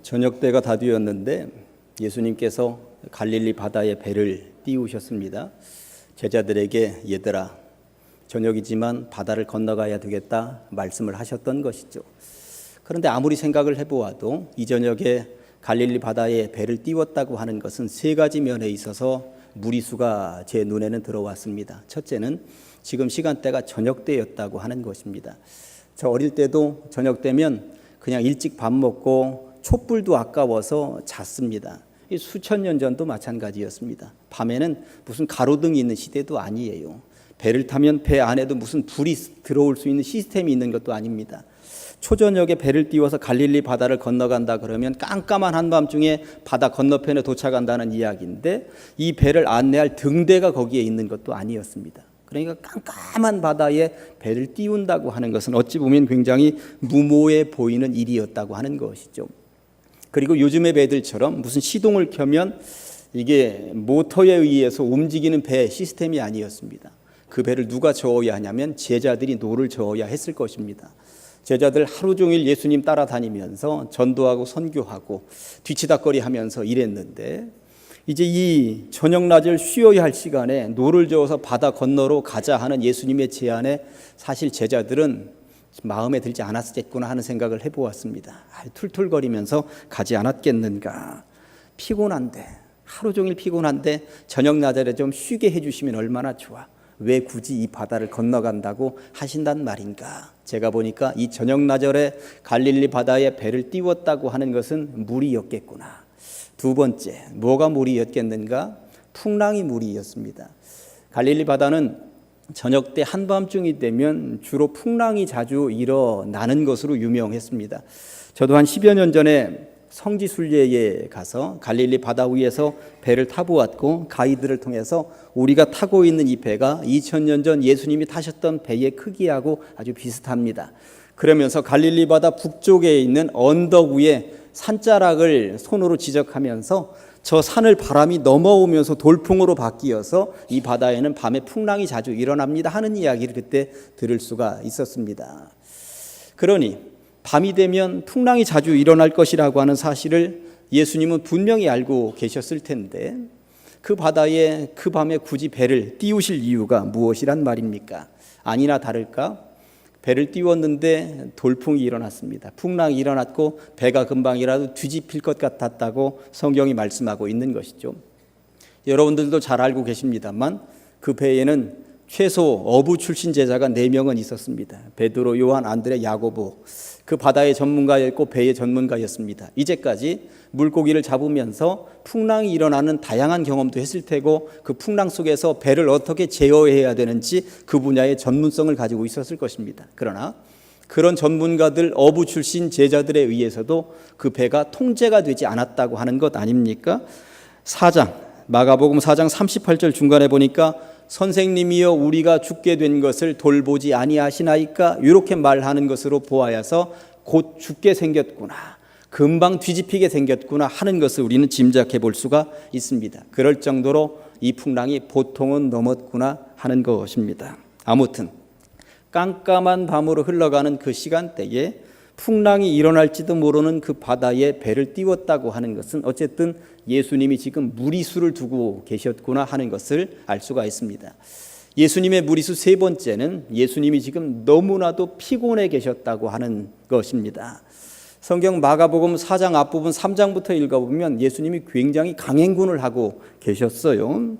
저녁 때가 다 되었는데 예수님께서 갈릴리 바다에 배를 띄우셨습니다. 제자들에게 얘들아 저녁이지만 바다를 건너가야 되겠다 말씀을 하셨던 것이죠. 그런데 아무리 생각을 해보아도 이 저녁에 갈릴리 바다에 배를 띄웠다고 하는 것은 세 가지 면에 있어서 무리수가 제 눈에는 들어왔습니다. 첫째는 지금 시간대가 저녁 때였다고 하는 것입니다. 저 어릴 때도 저녁 때면 그냥 일찍 밥 먹고 촛불도 아까워서 잤습니다. 수천 년 전도 마찬가지였습니다. 밤에는 무슨 가로등이 있는 시대도 아니에요. 배를 타면 배 안에도 무슨 불이 들어올 수 있는 시스템이 있는 것도 아닙니다. 초저녁에 배를 띄워서 갈릴리 바다를 건너간다 그러면 깜깜한 한밤중에 바다 건너편에 도착한다는 이야기인데 이 배를 안내할 등대가 거기에 있는 것도 아니었습니다. 그러니까 깜깜한 바다에 배를 띄운다고 하는 것은 어찌 보면 굉장히 무모해 보이는 일이었다고 하는 것이죠. 그리고 요즘의 배들처럼 무슨 시동을 켜면 이게 모터에 의해서 움직이는 배 시스템이 아니었습니다. 그 배를 누가 저어야 하냐면 제자들이 노를 저어야 했을 것입니다. 제자들 하루 종일 예수님 따라다니면서 전도하고 선교하고 뒤치다꺼리 하면서 일했는데 이제 이 저녁낮을 쉬어야 할 시간에 노를 저어서 바다 건너로 가자 하는 예수님의 제안에 사실 제자들은 마음에 들지 않았겠구나 하는 생각을 해보았습니다. 툴툴거리면서 가지 않았겠는가. 피곤한데 하루 종일 피곤한데 저녁낮에 좀 쉬게 해주시면 얼마나 좋아. 왜 굳이 이 바다를 건너간다고 하신단 말인가. 제가 보니까 이 저녁나절에 갈릴리 바다에 배를 띄웠다고 하는 것은 무리였겠구나. 두 번째, 뭐가 무리였겠는가? 풍랑이 무리였습니다. 갈릴리 바다는 저녁 때 한밤중이 되면 주로 풍랑이 자주 일어나는 것으로 유명했습니다. 저도 한 10여 년 전에 성지순례에 가서 갈릴리 바다 위에서 배를 타보았고 가이드를 통해서 우리가 타고 있는 이 배가 2000년 전 예수님이 타셨던 배의 크기하고 아주 비슷합니다. 그러면서 갈릴리 바다 북쪽에 있는 언덕 위에 산자락을 손으로 지적하면서 저 산을 바람이 넘어오면서 돌풍으로 바뀌어서 이 바다에는 밤에 풍랑이 자주 일어납니다 하는 이야기를 그때 들을 수가 있었습니다. 그러니 밤이 되면 풍랑이 자주 일어날 것이라고 하는 사실을 예수님은 분명히 알고 계셨을 텐데 그 바다에 그 밤에 굳이 배를 띄우실 이유가 무엇이란 말입니까? 아니나 다를까 배를 띄웠는데 돌풍이 일어났습니다. 풍랑이 일어났고 배가 금방이라도 뒤집힐 것 같았다고 성경이 말씀하고 있는 것이죠. 여러분들도 잘 알고 계십니다만 그 배에는 최소 어부 출신 제자가 4명은 있었습니다. 베드로, 요한, 안드레, 야고보. 그 바다의 전문가였고 배의 전문가였습니다. 이제까지 물고기를 잡으면서 풍랑이 일어나는 다양한 경험도 했을 테고 그 풍랑 속에서 배를 어떻게 제어해야 되는지 그 분야의 전문성을 가지고 있었을 것입니다. 그러나 그런 전문가들, 어부 출신 제자들에 의해서도 그 배가 통제가 되지 않았다고 하는 것 아닙니까? 마가복음 4장 38절 중간에 보니까 선생님이여 우리가 죽게 된 것을 돌보지 아니하시나이까 이렇게 말하는 것으로 보아야서 곧 죽게 생겼구나, 금방 뒤집히게 생겼구나 하는 것을 우리는 짐작해 볼 수가 있습니다. 그럴 정도로 이 풍랑이 보통은 넘었구나 하는 것입니다. 아무튼 깜깜한 밤으로 흘러가는 그 시간대에 풍랑이 일어날지도 모르는 그 바다에 배를 띄웠다고 하는 것은 어쨌든 예수님이 지금 무리수를 두고 계셨구나 하는 것을 알 수가 있습니다. 예수님의 무리수 세 번째는 예수님이 지금 너무나도 피곤해 계셨다고 하는 것입니다. 성경 마가복음 4장 앞부분 3장부터 읽어보면 예수님이 굉장히 강행군을 하고 계셨어요.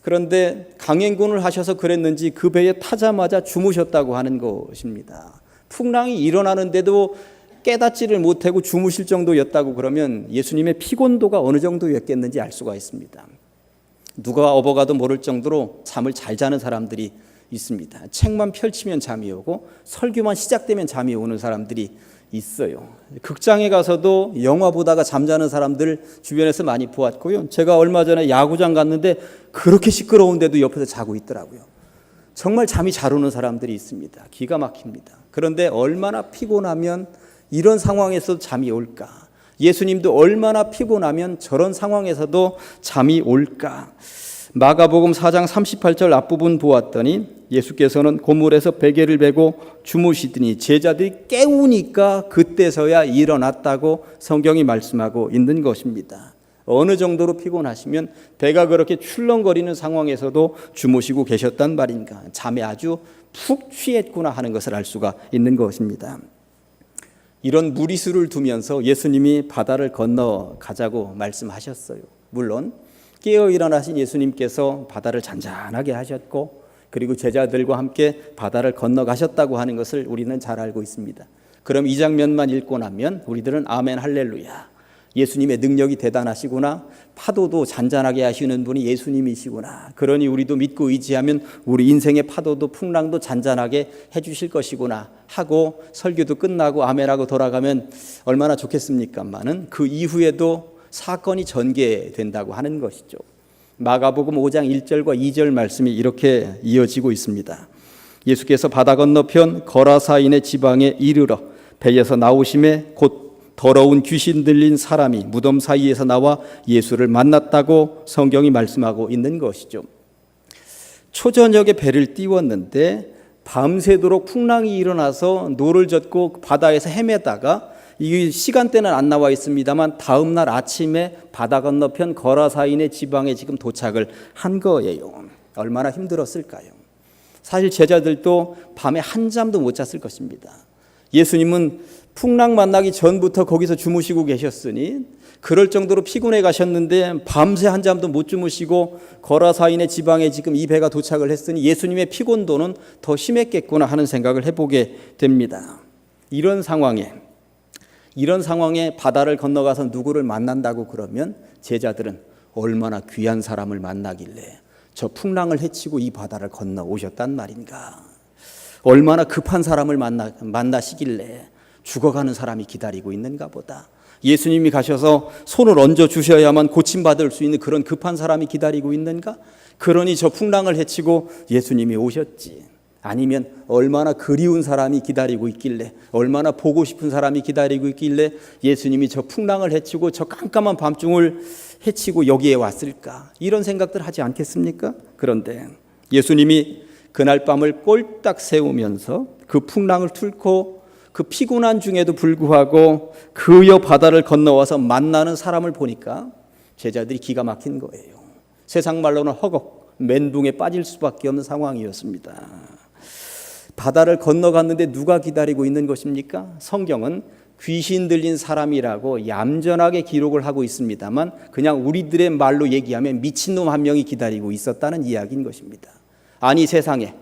그런데 강행군을 하셔서 그랬는지 그 배에 타자마자 주무셨다고 하는 것입니다. 풍랑이 일어나는데도 깨닫지를 못하고 주무실 정도였다고 그러면 예수님의 피곤도가 어느 정도였겠는지 알 수가 있습니다. 누가 업어가도 모를 정도로 잠을 잘 자는 사람들이 있습니다. 책만 펼치면 잠이 오고 설교만 시작되면 잠이 오는 사람들이 있어요. 극장에 가서도 영화 보다가 잠자는 사람들 주변에서 많이 보았고요. 제가 얼마 전에 야구장 갔는데 그렇게 시끄러운데도 옆에서 자고 있더라고요. 정말 잠이 잘 오는 사람들이 있습니다. 기가 막힙니다. 그런데 얼마나 피곤하면 이런 상황에서도 잠이 올까? 예수님도 얼마나 피곤하면 저런 상황에서도 잠이 올까? 마가복음 4장 38절 앞부분 보았더니 예수께서는 고물에서 베개를 베고 주무시더니 제자들이 깨우니까 그때서야 일어났다고 성경이 말씀하고 있는 것입니다. 어느 정도로 피곤하시면 배가 그렇게 출렁거리는 상황에서도 주무시고 계셨단 말인가. 잠에 아주 푹 취했구나 하는 것을 알 수가 있는 것입니다. 이런 무리수를 두면서 예수님이 바다를 건너가자고 말씀하셨어요. 물론 깨어 일어나신 예수님께서 바다를 잔잔하게 하셨고 그리고 제자들과 함께 바다를 건너가셨다고 하는 것을 우리는 잘 알고 있습니다. 그럼 이 장면만 읽고 나면 우리들은 아멘 할렐루야, 예수님의 능력이 대단하시구나, 파도도 잔잔하게 하시는 분이 예수님이시구나, 그러니 우리도 믿고 의지하면 우리 인생의 파도도 풍랑도 잔잔하게 해주실 것이구나 하고 설교도 끝나고 아멘하고 돌아가면 얼마나 좋겠습니까마는 그 이후에도 사건이 전개된다고 하는 것이죠. 마가복음 5장 1절과 2절 말씀이 이렇게 이어지고 있습니다. 예수께서 바다 건너편 거라사인의 지방에 이르러 배에서 나오심에 곧 더러운 귀신 들린 사람이 무덤 사이에서 나와 예수를 만났다고 성경이 말씀하고 있는 것이죠. 초저녁에 배를 띄웠는데 밤새도록 풍랑이 일어나서 노를 젓고 바다에서 헤매다가 이 시간대는 안 나와 있습니다만 다음 날 아침에 바다 건너편 거라사인의 지방에 지금 도착을 한 거예요. 얼마나 힘들었을까요? 사실 제자들도 밤에 한잠도 못 잤을 것입니다. 예수님은 풍랑 만나기 전부터 거기서 주무시고 계셨으니 그럴 정도로 피곤해 가셨는데 밤새 한잠도 못 주무시고 거라사인의 지방에 지금 이 배가 도착을 했으니 예수님의 피곤도는 더 심했겠구나 하는 생각을 해보게 됩니다. 이런 상황에 바다를 건너가서 누구를 만난다고 그러면 제자들은 얼마나 귀한 사람을 만나길래 저 풍랑을 헤치고 이 바다를 건너오셨단 말인가. 얼마나 급한 사람을 만나시길래 죽어가는 사람이 기다리고 있는가 보다. 예수님이 가셔서 손을 얹어 주셔야만 고침받을 수 있는 그런 급한 사람이 기다리고 있는가. 그러니 저 풍랑을 헤치고 예수님이 오셨지. 아니면 얼마나 그리운 사람이 기다리고 있길래, 얼마나 보고 싶은 사람이 기다리고 있길래 예수님이 저 풍랑을 헤치고 저 깜깜한 밤중을 헤치고 여기에 왔을까. 이런 생각들 하지 않겠습니까? 그런데 예수님이 그날 밤을 꼴딱 세우면서 그 풍랑을 뚫고 그 피곤한 중에도 불구하고 그여 바다를 건너와서 만나는 사람을 보니까 제자들이 기가 막힌 거예요. 세상 말로는 허걱, 멘붕에 빠질 수밖에 없는 상황이었습니다. 바다를 건너갔는데 누가 기다리고 있는 것입니까? 성경은 귀신 들린 사람이라고 얌전하게 기록을 하고 있습니다만 그냥 우리들의 말로 얘기하면 미친놈 한 명이 기다리고 있었다는 이야기인 것입니다. 아니 세상에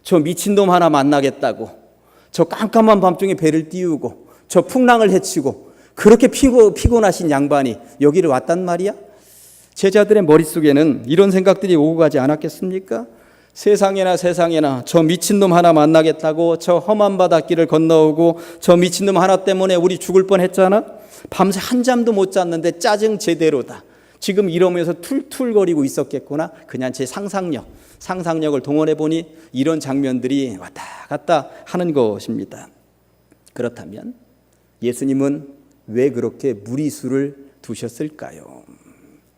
저 미친놈 하나 만나겠다고 저 깜깜한 밤중에 배를 띄우고 저 풍랑을 헤치고 그렇게 피곤하신 양반이 여기를 왔단 말이야? 제자들의 머릿속에는 이런 생각들이 오고 가지 않았겠습니까? 세상에나 저 미친놈 하나 만나겠다고 저 험한 바닷길을 건너오고 저 미친놈 하나 때문에 우리 죽을 뻔했잖아. 밤새 한잠도 못 잤는데 짜증 제대로다. 지금 이러면서 툴툴거리고 있었겠구나. 그냥 제 상상력을 동원해 보니 이런 장면들이 왔다 갔다 하는 것입니다. 그렇다면 예수님은 왜 그렇게 무리수를 두셨을까요?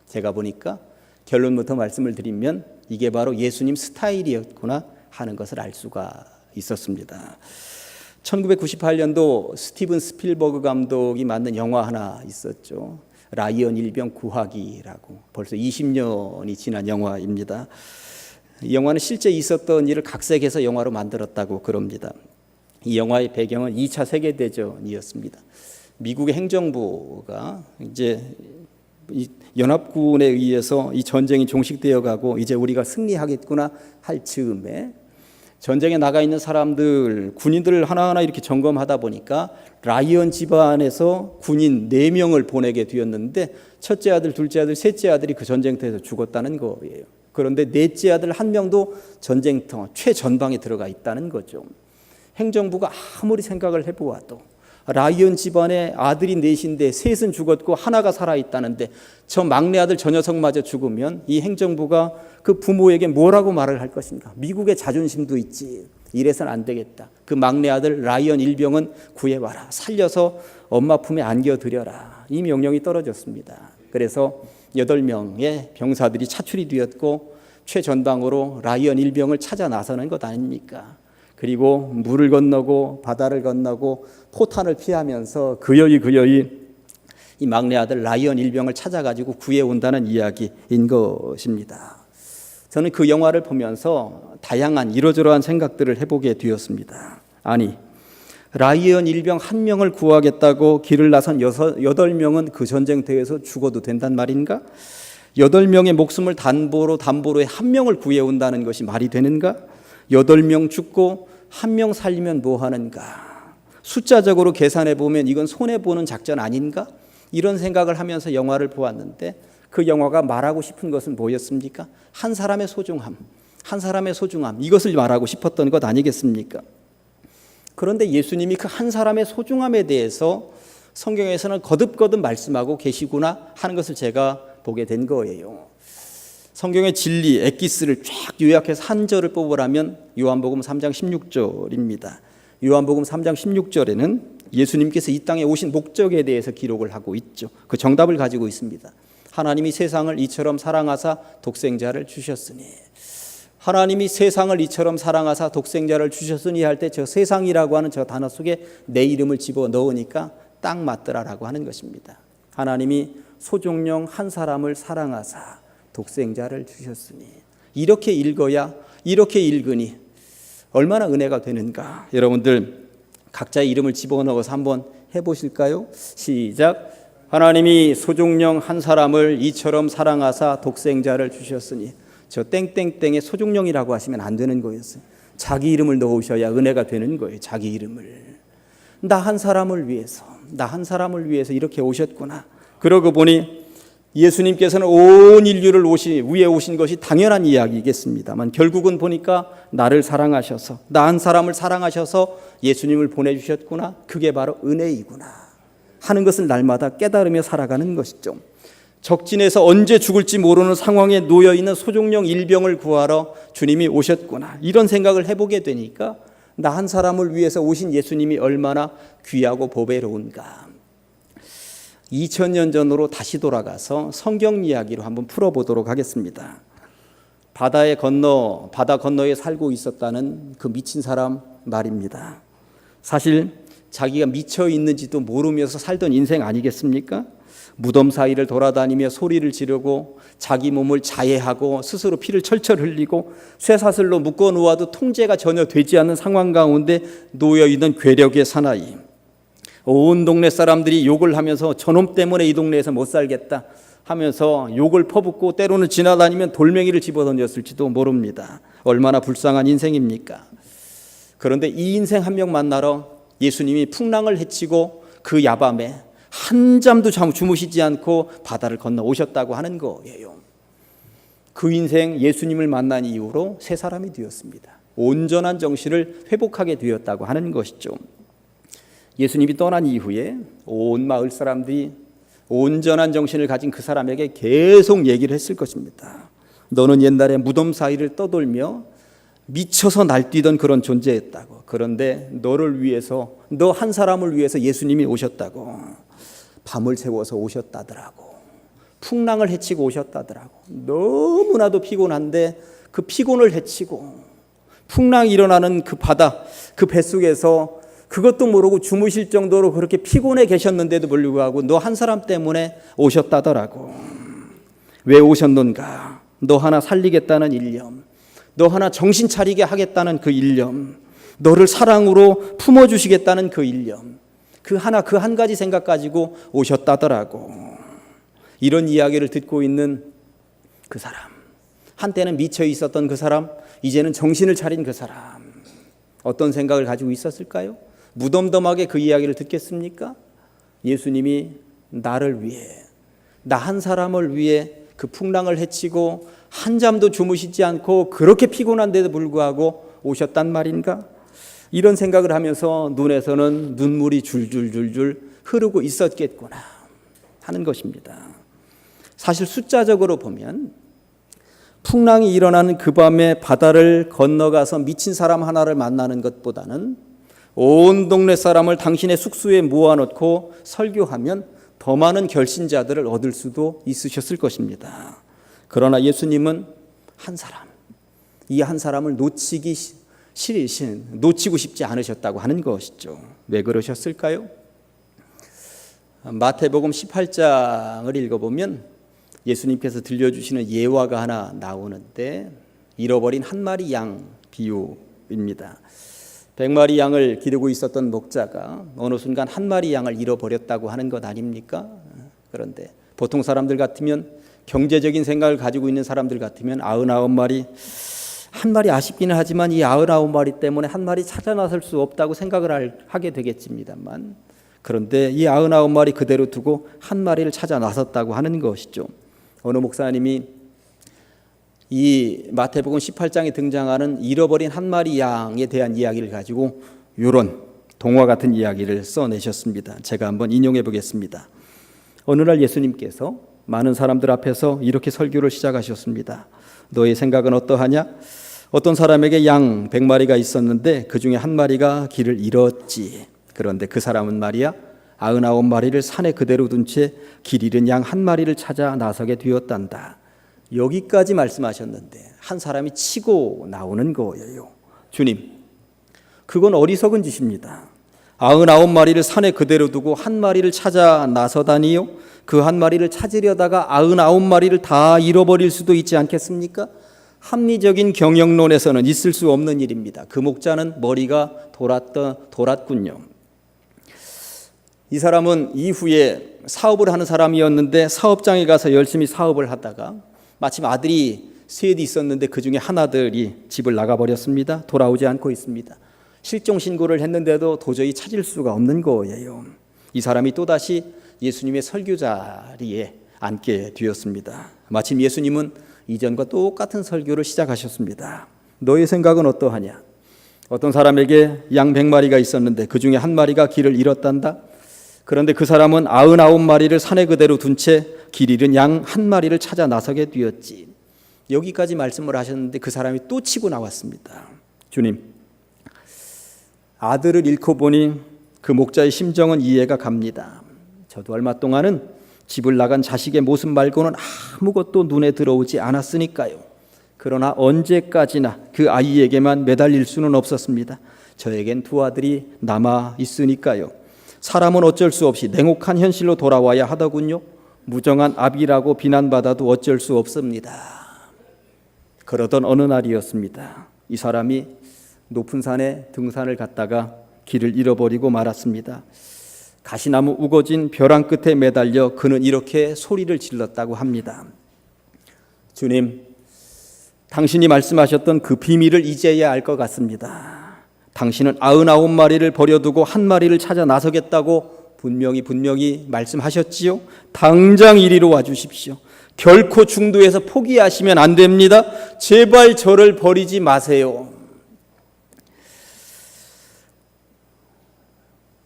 제가 보니까 결론부터 말씀을 드리면 이게 바로 예수님 스타일이었구나 하는 것을 알 수가 있었습니다. 1998년도 스티븐 스필버그 감독이 만든 영화 하나 있었죠. 라이언 일병 구하기라고. 벌써 20년이 지난 영화입니다. 이 영화는 실제 있었던 일을 각색해서 영화로 만들었다고 그럽니다. 이 영화의 배경은 2차 세계대전이었습니다. 미국의 행정부가 이제 연합군에 의해서 이 전쟁이 종식되어 가고 이제 우리가 승리하겠구나 할 즈음에 전쟁에 나가 있는 사람들, 군인들을 하나하나 이렇게 점검하다 보니까 라이언 집안에서 군인 4명을 보내게 되었는데 첫째 아들, 둘째 아들, 셋째 아들이 그 전쟁터에서 죽었다는 거예요. 그런데 넷째 아들 한 명도 전쟁터 최전방에 들어가 있다는 거죠. 행정부가 아무리 생각을 해보아도 라이언 집안에 아들이 넷인데 셋은 죽었고 하나가 살아있다는데 저 막내 아들 저 녀석마저 죽으면 이 행정부가 그 부모에게 뭐라고 말을 할 것인가. 미국의 자존심도 있지. 이래서는 안 되겠다. 그 막내 아들 라이언 일병은 구해와라. 살려서 엄마 품에 안겨드려라. 이 명령이 떨어졌습니다. 그래서 8명의 병사들이 차출이 되었고 최전방으로 라이언 일병을 찾아 나서는 것 아닙니까? 그리고 물을 건너고 바다를 건너고 포탄을 피하면서 그여이 이 막내 아들 라이언 일병을 찾아가지고 구해온다는 이야기인 것입니다. 저는 그 영화를 보면서 다양한 이러저러한 생각들을 해보게 되었습니다. 아니, 라이언 일병 한 명을 구하겠다고 길을 나선 8명은 그 전쟁터에서 죽어도 된단 말인가? 8명의 목숨을 담보로 해 한 명을 구해온다는 것이 말이 되는가? 8명 죽고 한 명 살리면 뭐 하는가? 숫자적으로 계산해 보면 이건 손해보는 작전 아닌가? 이런 생각을 하면서 영화를 보았는데 그 영화가 말하고 싶은 것은 뭐였습니까? 한 사람의 소중함, 이것을 말하고 싶었던 것 아니겠습니까? 그런데 예수님이 그 한 사람의 소중함에 대해서 성경에서는 거듭거듭 말씀하고 계시구나 하는 것을 제가 보게 된 거예요. 성경의 진리, 엑기스를 쫙 요약해서 한 절을 뽑으라면 요한복음 3장 16절입니다. 요한복음 3장 16절에는 예수님께서 이 땅에 오신 목적에 대해서 기록을 하고 있죠. 그 정답을 가지고 있습니다. 하나님이 세상을 이처럼 사랑하사 독생자를 주셨으니, 하나님이 세상을 이처럼 사랑하사 독생자를 주셨으니 할 때 저 세상이라고 하는 저 단어 속에 내 이름을 집어넣으니까 딱 맞더라라고 하는 것입니다. 하나님이 소종령 한 사람을 사랑하사 독생자를 주셨으니, 이렇게 읽어야, 이렇게 읽으니 얼마나 은혜가 되는가. 여러분들 각자의 이름을 집어넣어서 한번 해보실까요? 시작. 하나님이 소종령 한 사람을 이처럼 사랑하사 독생자를 주셨으니, 저 땡땡땡의 소종령이라고 하시면 안 되는 거였어요. 자기 이름을 넣으셔야 은혜가 되는 거예요. 자기 이름을. 나 한 사람을 위해서 이렇게 오셨구나. 그러고 보니 예수님께서는 온 인류를 위해 오신 것이 당연한 이야기겠습니다만, 결국은 보니까 나를 사랑하셔서, 나 한 사람을 사랑하셔서 예수님을 보내주셨구나. 그게 바로 은혜이구나 하는 것을 날마다 깨달으며 살아가는 것이죠. 적진에서 언제 죽을지 모르는 상황에 놓여있는 소종령 일병을 구하러 주님이 오셨구나, 이런 생각을 해보게 되니까 나 한 사람을 위해서 오신 예수님이 얼마나 귀하고 보배로운가. 2000년 전으로 다시 돌아가서 성경 이야기로 한번 풀어보도록 하겠습니다. 바다 건너에 살고 있었다는 그 미친 사람 말입니다. 사실 자기가 미쳐 있는지도 모르면서 살던 인생 아니겠습니까? 무덤 사이를 돌아다니며 소리를 지르고 자기 몸을 자해하고 스스로 피를 철철 흘리고 쇠사슬로 묶어 놓아도 통제가 전혀 되지 않는 상황 가운데 놓여있는 괴력의 사나이. 온 동네 사람들이 욕을 하면서 저놈 때문에 이 동네에서 못 살겠다 하면서 욕을 퍼붓고 때로는 지나다니면 돌멩이를 집어던졌을지도 모릅니다. 얼마나 불쌍한 인생입니까? 그런데 이 인생 한 명 만나러 예수님이 풍랑을 헤치고 그 야밤에 한 잠도 주무시지 않고 바다를 건너 오셨다고 하는 거예요. 그 인생 예수님을 만난 이후로 새 사람이 되었습니다. 온전한 정신을 회복하게 되었다고 하는 것이죠. 예수님이 떠난 이후에 온 마을 사람들이 온전한 정신을 가진 그 사람에게 계속 얘기를 했을 것입니다. 너는 옛날에 무덤 사이를 떠돌며 미쳐서 날뛰던 그런 존재였다고. 그런데 너를 위해서, 너 한 사람을 위해서 예수님이 오셨다고. 밤을 새워서 오셨다더라고. 풍랑을 헤치고 오셨다더라고. 너무나도 피곤한데 그 피곤을 헤치고 풍랑이 일어나는 그 바다, 그 뱃속에서 그것도 모르고 주무실 정도로 그렇게 피곤해 계셨는데도 불구하고 너 한 사람 때문에 오셨다더라고. 왜 오셨는가? 너 하나 살리겠다는 일념, 너 하나 정신 차리게 하겠다는 그 일념, 너를 사랑으로 품어주시겠다는 그 일념, 그 한 가지 생각 가지고 오셨다더라고. 이런 이야기를 듣고 있는 그 사람, 한때는 미쳐 있었던 그 사람, 이제는 정신을 차린 그 사람, 어떤 생각을 가지고 있었을까요? 무덤덤하게 그 이야기를 듣겠습니까? 예수님이 나를 위해, 나 한 사람을 위해 그 풍랑을 헤치고 한 잠도 주무시지 않고 그렇게 피곤한데도 불구하고 오셨단 말인가? 이런 생각을 하면서 눈에서는 눈물이 줄줄줄줄 흐르고 있었겠구나 하는 것입니다. 사실 숫자적으로 보면 풍랑이 일어나는 그 밤에 바다를 건너가서 미친 사람 하나를 만나는 것보다는 온 동네 사람을 당신의 숙소에 모아놓고 설교하면 더 많은 결신자들을 얻을 수도 있으셨을 것입니다. 그러나 예수님은 한 사람. 이 한 사람을 놓치고 싶지 않으셨다고 하는 것이죠. 왜 그러셨을까요? 마태복음 18장을 읽어보면 예수님께서 들려주시는 예화가 하나 나오는데 잃어버린 한 마리 양 비유입니다. 100마리 양을 기르고 있었던 목자가 어느 순간 한 마리 양을 잃어버렸다고 하는 것 아닙니까? 그런데 보통 사람들 같으면, 경제적인 생각을 가지고 있는 사람들 같으면 99마리, 한 마리 아쉽기는 하지만 이 99마리 때문에 한 마리 찾아 나설 수 없다고 생각을 하게 되겠습니다만, 그런데 이 99마리 그대로 두고 한 마리를 찾아 나섰다고 하는 것이죠. 어느 목사님이 이 마태복음 18장에 등장하는 잃어버린 한 마리 양에 대한 이야기를 가지고 이런 동화 같은 이야기를 써내셨습니다. 제가 한번 인용해 보겠습니다. 어느 날 예수님께서 많은 사람들 앞에서 이렇게 설교를 시작하셨습니다. 너의 생각은 어떠하냐? 어떤 사람에게 양 100마리가 있었는데 그 중에 한 마리가 길을 잃었지. 그런데 그 사람은 말이야 99마리를 산에 그대로 둔 채 길 잃은 양 한 마리를 찾아 나서게 되었단다. 여기까지 말씀하셨는데 한 사람이 치고 나오는 거예요. 주님, 그건 어리석은 짓입니다. 99마리를 산에 그대로 두고 한 마리를 찾아 나서다니요? 그 한 마리를 찾으려다가 99마리를 다 잃어버릴 수도 있지 않겠습니까? 합리적인 경영론에서는 있을 수 없는 일입니다. 그 목자는 머리가 돌았군요. 이 사람은 이후에 사업을 하는 사람이었는데 사업장에 가서 열심히 사업을 하다가 마침 아들이 셋이 있었는데 그 중에 한 아들이 집을 나가버렸습니다. 돌아오지 않고 있습니다. 실종 신고를 했는데도 도저히 찾을 수가 없는 거예요. 이 사람이 또다시 예수님의 설교 자리에 앉게 되었습니다. 마침 예수님은 이전과 똑같은 설교를 시작하셨습니다. 너의 생각은 어떠하냐? 어떤 사람에게 양 100마리가 있었는데 그 중에 한 마리가 길을 잃었단다. 그런데 그 사람은 99마리를 산에 그대로 둔 채 길 잃은 양 한 마리를 찾아 나서게 되었지. 여기까지 말씀을 하셨는데 그 사람이 또 치고 나왔습니다. 주님, 아들을 잃고 보니 그 목자의 심정은 이해가 갑니다. 저도 얼마 동안은 집을 나간 자식의 모습 말고는 아무것도 눈에 들어오지 않았으니까요. 그러나 언제까지나 그 아이에게만 매달릴 수는 없었습니다. 저에겐 두 아들이 남아 있으니까요. 사람은 어쩔 수 없이 냉혹한 현실로 돌아와야 하더군요. 무정한 압이라고 비난받아도 어쩔 수 없습니다. 그러던 어느 날이었습니다. 이 사람이 높은 산에 등산을 갔다가 길을 잃어버리고 말았습니다. 가시나무 우거진 벼랑 끝에 매달려 그는 이렇게 소리를 질렀다고 합니다. 주님, 당신이 말씀하셨던 그 비밀을 이제야 알 것 같습니다. 당신은 99마리를 버려두고 한 마리를 찾아 나서겠다고 분명히 말씀하셨지요. 당장 이리로 와주십시오. 결코 중도에서 포기하시면 안 됩니다. 제발 저를 버리지 마세요.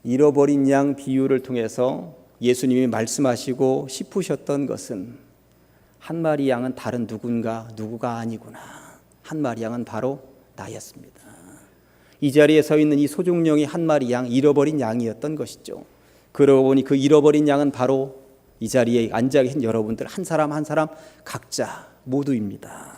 잃어버린 양 비유를 통해서 예수님이 말씀하시고 싶으셨던 것은 한 마리 양은 다른 누구가 아니구나. 한 마리 양은 바로 나였습니다. 이 자리에 서 있는 이 소중령이 한 마리 양, 잃어버린 양이었던 것이죠. 그러고 보니 그 잃어버린 양은 바로 이 자리에 앉아 계신 여러분들 한 사람 한 사람 각자 모두입니다.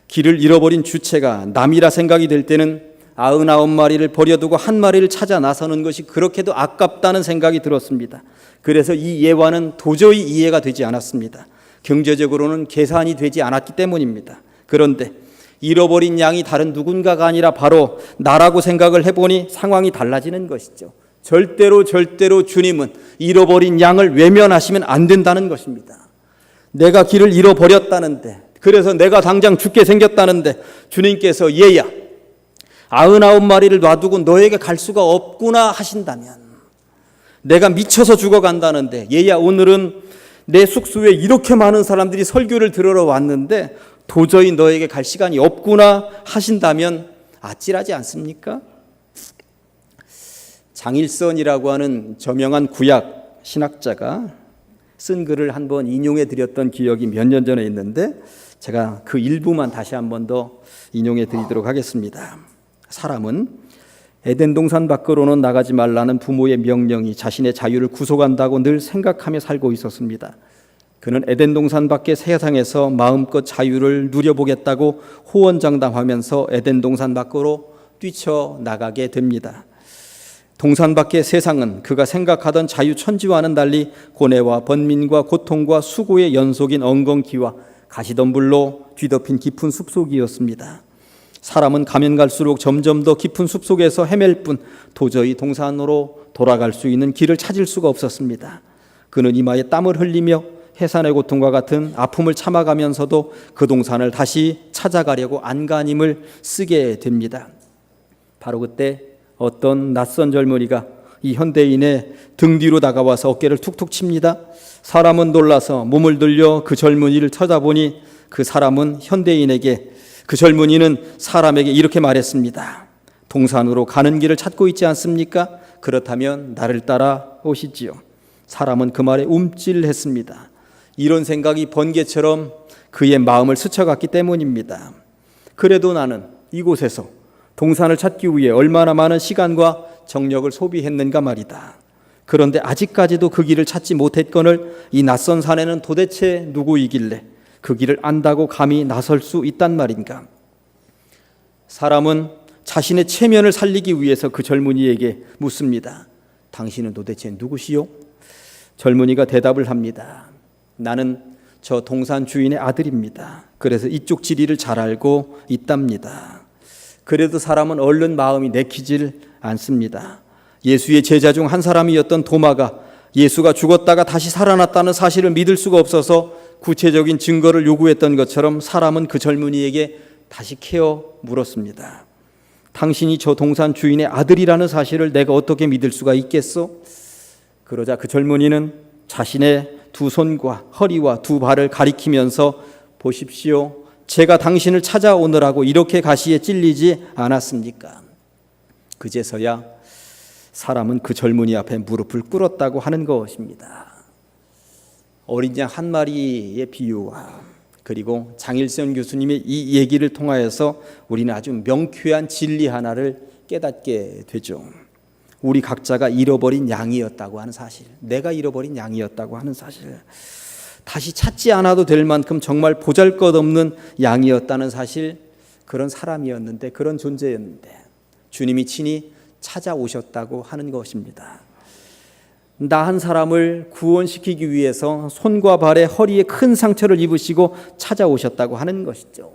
길을 잃어버린 주체가 남이라 생각이 될 때는 99마리를 버려두고 한 마리를 찾아 나서는 것이 그렇게도 아깝다는 생각이 들었습니다. 그래서 이 예화는 도저히 이해가 되지 않았습니다. 경제적으로는 계산이 되지 않았기 때문입니다. 그런데 잃어버린 양이 다른 누군가가 아니라 바로 나라고 생각을 해보니 상황이 달라지는 것이죠. 절대로 주님은 잃어버린 양을 외면하시면 안 된다는 것입니다. 내가 길을 잃어버렸다는데, 그래서 내가 당장 죽게 생겼다는데 주님께서 얘야 99마리를 놔두고 너에게 갈 수가 없구나 하신다면, 내가 미쳐서 죽어간다는데 얘야 오늘은 내 숙소에 이렇게 많은 사람들이 설교를 들으러 왔는데 도저히 너에게 갈 시간이 없구나 하신다면 아찔하지 않습니까? 장일선이라고 하는 저명한 구약 신학자가 쓴 글을 한번 인용해 드렸던 기억이 몇 년 전에 있는데 제가 그 일부만 다시 한 번 더 인용해 드리도록 하겠습니다. 사람은 에덴 동산 밖으로는 나가지 말라는 부모의 명령이 자신의 자유를 구속한다고 늘 생각하며 살고 있었습니다. 그는 에덴 동산 밖의 세상에서 마음껏 자유를 누려보겠다고 호언장담하면서 에덴 동산 밖으로 뛰쳐나가게 됩니다. 동산 밖의 세상은 그가 생각하던 자유천지와는 달리 고뇌와 번민과 고통과 수고의 연속인 엉겅퀴와 가시덤불로 뒤덮인 깊은 숲속이었습니다. 사람은 가면 갈수록 점점 더 깊은 숲속에서 헤맬 뿐 도저히 동산으로 돌아갈 수 있는 길을 찾을 수가 없었습니다. 그는 이마에 땀을 흘리며 해산의 고통과 같은 아픔을 참아가면서도 그 동산을 다시 찾아가려고 안간힘을 쓰게 됩니다. 바로 그때 어떤 낯선 젊은이가 이 현대인의 등 뒤로 다가와서 어깨를 툭툭 칩니다. 사람은 놀라서 몸을 들려 그 젊은이를 쳐다보니 그 사람은 현대인에게, 그 젊은이는 사람에게 이렇게 말했습니다. 동산으로 가는 길을 찾고 있지 않습니까? 그렇다면 나를 따라 오시지요. 사람은 그 말에 움찔했습니다. 이런 생각이 번개처럼 그의 마음을 스쳐갔기 때문입니다. 그래도 나는 이곳에서 동산을 찾기 위해 얼마나 많은 시간과 정력을 소비했는가 말이다. 그런데 아직까지도 그 길을 찾지 못했거늘 이 낯선 산에는 도대체 누구이길래 그 길을 안다고 감히 나설 수 있단 말인가. 사람은 자신의 체면을 살리기 위해서 그 젊은이에게 묻습니다. 당신은 도대체 누구시오? 젊은이가 대답을 합니다. 나는 저 동산 주인의 아들입니다. 그래서 이쪽 지리를 잘 알고 있답니다. 그래도 사람은 얼른 마음이 내키질 않습니다. 예수의 제자 중 한 사람이었던 도마가 예수가 죽었다가 다시 살아났다는 사실을 믿을 수가 없어서 구체적인 증거를 요구했던 것처럼 사람은 그 젊은이에게 다시 캐어 물었습니다. 당신이 저 동산 주인의 아들이라는 사실을 내가 어떻게 믿을 수가 있겠소? 그러자 그 젊은이는 자신의 두 손과 허리와 두 발을 가리키면서 보십시오. 제가 당신을 찾아오느라고 이렇게 가시에 찔리지 않았습니까? 그제서야 사람은 그 젊은이 앞에 무릎을 꿇었다고 하는 것입니다. 어린 양 한 마리의 비유와 그리고 장일선 교수님의 이 얘기를 통하여서 우리는 아주 명쾌한 진리 하나를 깨닫게 되죠. 우리 각자가 잃어버린 양이었다고 하는 사실, 내가 잃어버린 양이었다고 하는 사실, 다시 찾지 않아도 될 만큼 정말 보잘것없는 양이었다는 사실, 그런 사람이었는데, 그런 존재였는데 주님이 친히 찾아오셨다고 하는 것입니다. 나 한 사람을 구원시키기 위해서 손과 발에 허리에 큰 상처를 입으시고 찾아오셨다고 하는 것이죠.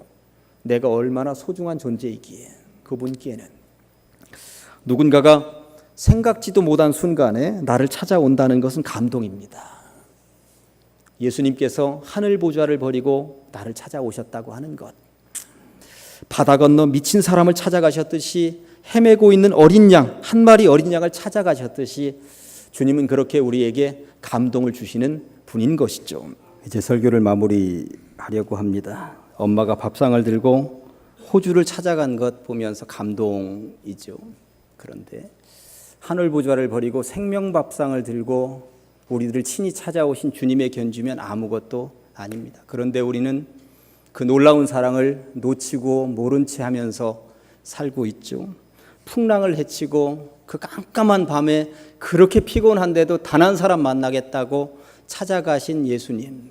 내가 얼마나 소중한 존재이기에 그분께는 누군가가 생각지도 못한 순간에 나를 찾아온다는 것은 감동입니다. 예수님께서 하늘 보좌를 버리고 나를 찾아오셨다고 하는 것, 바다 건너 미친 사람을 찾아가셨듯이 헤매고 있는 어린 양, 한 마리 어린 양을 찾아가셨듯이 주님은 그렇게 우리에게 감동을 주시는 분인 것이죠. 이제 설교를 마무리하려고 합니다. 엄마가 밥상을 들고 호주를 찾아간 것 보면서 감동이죠. 그런데 하늘 보좌를 버리고 생명밥상을 들고 우리들을 친히 찾아오신 주님의 견주면 아무것도 아닙니다. 그런데 우리는 그 놀라운 사랑을 놓치고 모른 채 하면서 살고 있죠. 풍랑을 헤치고 그 깜깜한 밤에 그렇게 피곤한데도 단 한 사람 만나겠다고 찾아가신 예수님,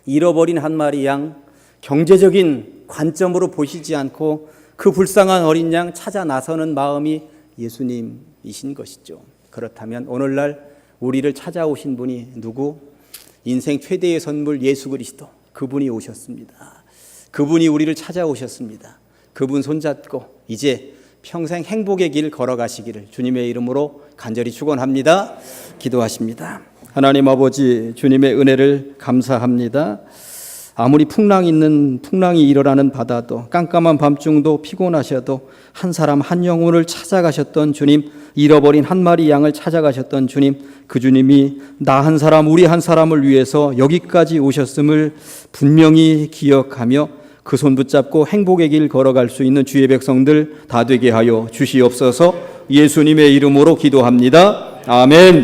잃어버린 한 마리 양 경제적인 관점으로 보시지 않고 그 불쌍한 어린 양 찾아 나서는 마음이 예수님이신 것이죠. 그렇다면 오늘날 우리를 찾아오신 분이 누구? 인생 최대의 선물 예수 그리스도, 그분이 오셨습니다. 그분이 우리를 찾아오셨습니다. 그분 손잡고 이제 평생 행복의 길 걸어가시기를 주님의 이름으로 간절히 축원합니다. 기도하십니다. 하나님 아버지, 주님의 은혜를 감사합니다. 아무리 풍랑이 일어나는 바다도, 깜깜한 밤중도 피곤하셔도 한 사람 한 영혼을 찾아가셨던 주님, 잃어버린 한 마리 양을 찾아가셨던 주님, 그 주님이 나 한 사람, 우리 한 사람을 위해서 여기까지 오셨음을 분명히 기억하며 그 손 붙잡고 행복의 길 걸어갈 수 있는 주의 백성들 다 되게 하여 주시옵소서. 예수님의 이름으로 기도합니다. 아멘.